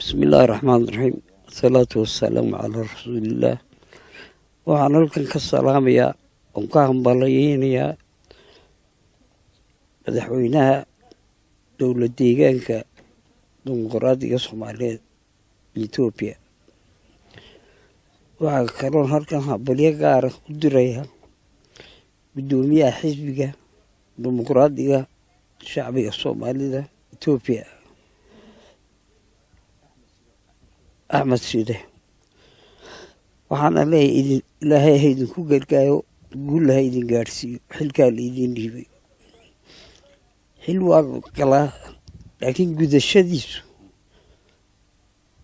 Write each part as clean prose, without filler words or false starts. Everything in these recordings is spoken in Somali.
بسم الله الرحمن الرحيم الصلاة والسلام على رسول الله وعن لكن كالسلام يا وكاهم بليين يا مدحوينها دولة ديغانك ديمقراطية صومالية إثيوبيا waxaa kaloo halkan habaliye gaar ah u diraya gudoomiyaha xisbiga dimuqraadiga shacbiga Soomaalida Itoobiya Ahmed Shide waxaan leeyahay Ilaahay idinku gargaayo guulaha idin gaarsiiyo xilka idin dhiibay xil waa kala laakiin gudashadiisu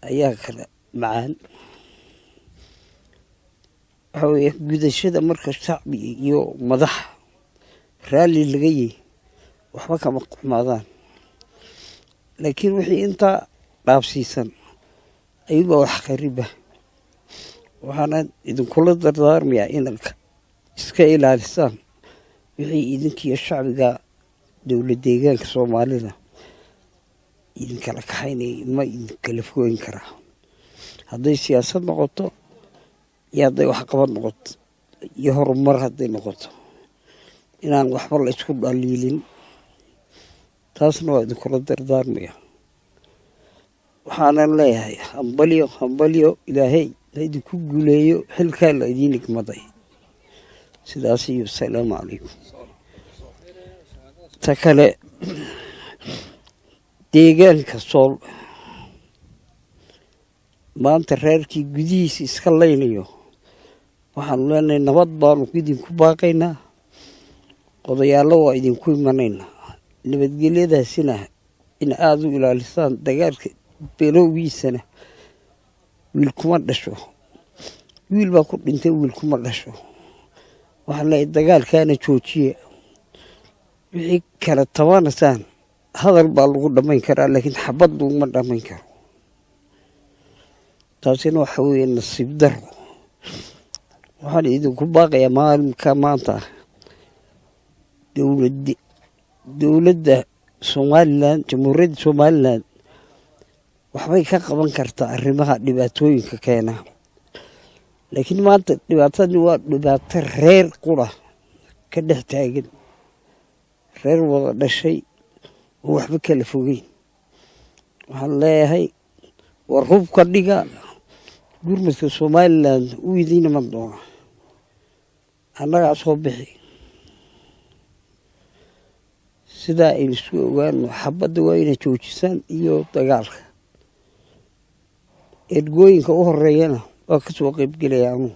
ayaa kala macaan gudashada marka shacbi iyo madax raali laga yahay waxba kama xumaadaan laakiin wixii inta dhaafsiisan ayuu wax qariba waxaana idin kula dardaarmayaa inanka iska ilaalisaan wixii idinkiyo shacbiga dawlad deegaanka Soomaalida idin kala kaxaynay ma idin kala fogeyn karaa hadday siyaasad noqoto يادي وحقبت نقط يهر مرة دي نقط إن أنا وحبر الإسكوب قليلين تاسنوا ذكر الدردار مياه وحانا الله هاي همبليو إلهي هيدي كوغوليو حلكا لدينك مضي سداسي والسلام عليكم تكالي ديغان كسول ما أنت ريركي قديس إسكالينيو waxaan leenahay nabad baan idinku baaqaynaa qodayaalo waa idinku imanayna nabadgelyadaasina in aad u ilaalisaan dagaalka beelowgiisana wiil kuma dhasho wiil baa ku dhintay wiil kuma dhasho waxaan leeyahay dagaalkaana joojiye wixii kala tabanasaan hadal baa lagu dhamayn karaa laakiin xabad laguma dhamayn karo taasina waxa weeye nasiib daro waxaan idinku baaqayaa maalinka maanta dawladda Somaliland jamhuuriyadda Somaliland waxbay ka qaban kartaa arrimaha dhibaatooyinka keena laakiin maanta dhibaatadu waa dhibaato reer qura ka dhex taagan reer wada dhashay oo waxba kala fogeyn waxaan leeyahay war hubka dhiga gurmadka Somaliland uu idin ma doono annaga soo bixi sida ay isku ogaano xabadda waa inay joojisaan iyo dagaalka ergooyinka u horeeyana waa ka soo qayb galayaan.